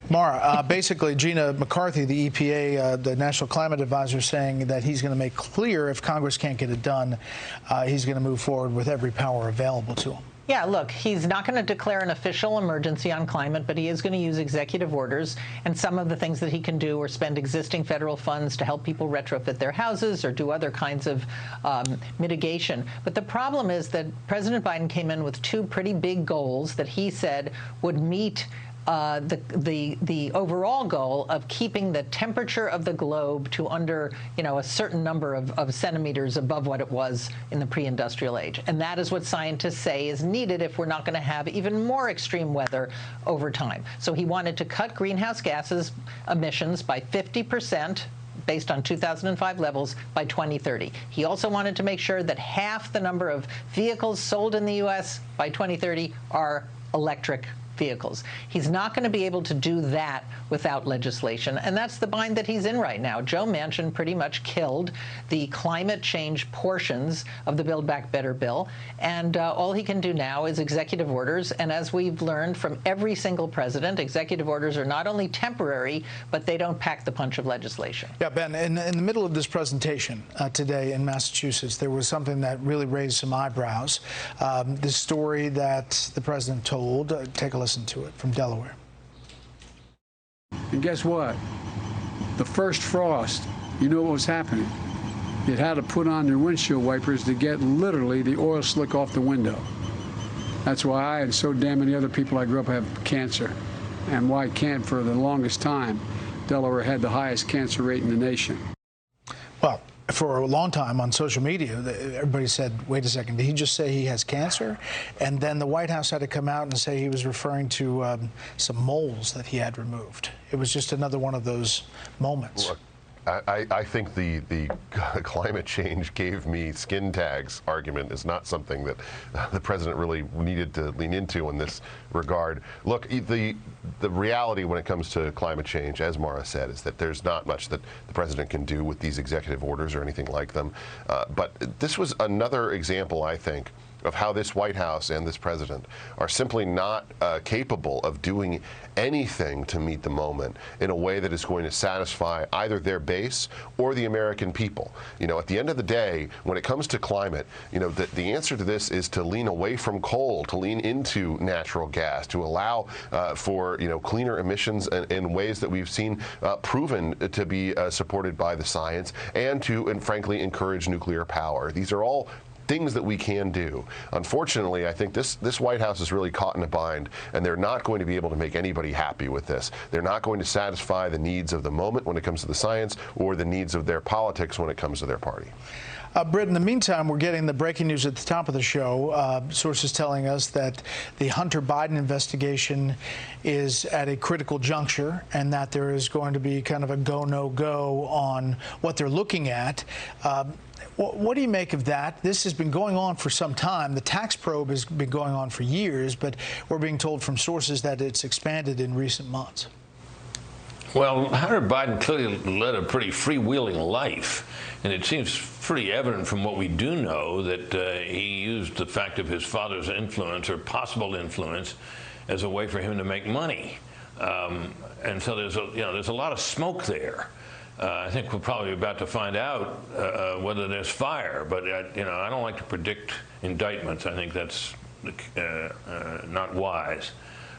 Mara, basically, Gina McCarthy, the EPA, the National Climate Advisor, saying that he's going to make clear if Congress can't get it done, he's going to move forward with every power available to him. Yeah, look, he's not going to declare an official emergency on climate, but he is going to use executive orders. And some of the things that he can do are spend existing federal funds to help people retrofit their houses or do other kinds of mitigation. But the problem is that President Biden came in with two pretty big goals that he said would meet the overall goal of keeping the temperature of the globe to under, a certain number of centimeters above what it was in the pre-industrial age. And that is what scientists say is needed if we're not going to have even more extreme weather over time. So he wanted to cut greenhouse gases emissions by 50%. Based on 2005 levels by 2030. He also wanted to make sure that half the number of vehicles sold in the U.S. by 2030 are electric vehicles. He's not going to be able to do that without legislation, and that's the bind that he's in right now. Joe Manchin pretty much killed the climate change portions of the Build Back Better bill, and all he can do now is executive orders, and as we've learned from every single president, executive orders are not only temporary, but they don't pack the punch of legislation. Yeah, Ben, in the middle of this presentation today in Massachusetts, there was something that really raised some eyebrows. This story that the president told, take a listen to it, from Delaware. And guess what? The first frost, you know what was happening? It had to put on their windshield wipers to get literally the oil slick off the window. That's why I and so damn many other people I grew up have cancer, and why can't for the longest time Delaware had the highest cancer rate in the nation. Well, for a long time on social media, everybody said, wait a second, did he just say he has cancer? And then the White House had to come out and say he was referring to some moles that he had removed. It was just another one of those moments. Look, I think the climate change gave me skin tags argument is not something that the president really needed to lean into in this regard. Look, the reality when it comes to climate change, as Mara said, is that there's not much that the president can do with these executive orders or anything like them. But this was another example, I think, of how this White House and this president are simply not capable of doing anything to meet the moment in a way that is going to satisfy either their base or the American people. At the end of the day, when it comes to climate, the answer to this is to lean away from coal, to lean into natural gas, to allow for cleaner emissions in ways that we've seen proven to be supported by the science, and frankly encourage nuclear power. These are all things that we can do. Unfortunately, I think this White House is really caught in a bind, and they're not going to be able to make anybody happy with this. They're not going to satisfy the needs of the moment when it comes to the science, or the needs of their politics when it comes to their party. Britt, in the meantime, we're getting the breaking news at the top of the show. Sources telling us that the Hunter Biden investigation is at a critical juncture, and that there is going to be kind of a go, no go on what they're looking at. What do you make of that? This has been going on for some time. The tax probe has been going on for years, but we're being told from sources that it's expanded in recent months. Well, Hunter Biden clearly led a pretty freewheeling life, and it seems pretty evident from what we do know that he used the fact of his father's influence, or possible influence, as a way for him to make money. And so there's a lot of smoke there. I think we're probably about to find out whether there's fire, but I don't like to predict indictments. I think that's not wise.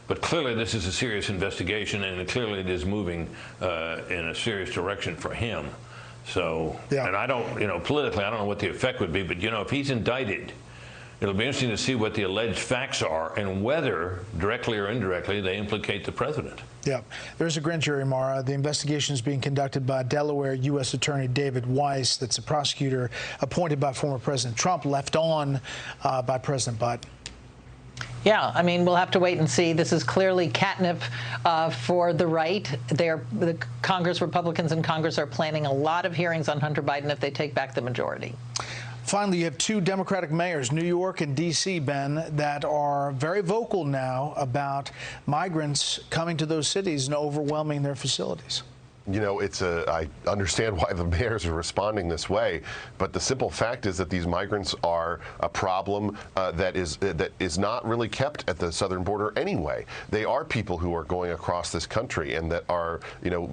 But clearly this is a serious investigation, and clearly it is moving in a serious direction for him. So, yeah. And I don't, politically, I don't know what the effect would be, but if he's indicted, it'll be interesting to see what the alleged facts are and whether, directly or indirectly, they implicate the president. Yeah. There's a grand jury, Mara. The investigation is being conducted by Delaware U.S. Attorney David Weiss. That's a prosecutor appointed by former President Trump, left on by President Biden. Yeah, I mean, we'll have to wait and see. This is clearly catnip for the right. The Congress, Republicans in Congress are planning a lot of hearings on Hunter Biden if they take back the majority. Finally, you have two Democratic mayors, New York and D.C., Ben, that are very vocal now about migrants coming to those cities and overwhelming their facilities. you know, I understand why the mayors are responding this way, but the simple fact is that these migrants are a problem that is not really kept at the southern border anyway. They are people who are going across this country and that are, you know,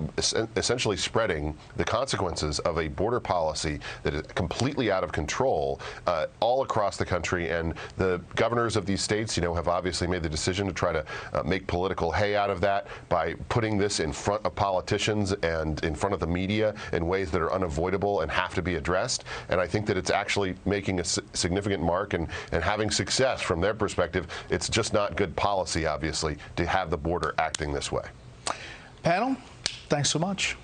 essentially spreading the consequences of a border policy that is completely out of control all across the country. And the governors of these states, you know, have obviously made the decision to try to make political hay out of that by putting this in front of politicians and in front of the media in ways that are unavoidable and have to be addressed. And I think that it's actually making a significant mark and having success from their perspective. It's just not good policy, obviously, to have the border acting this way. Panel, thanks so much.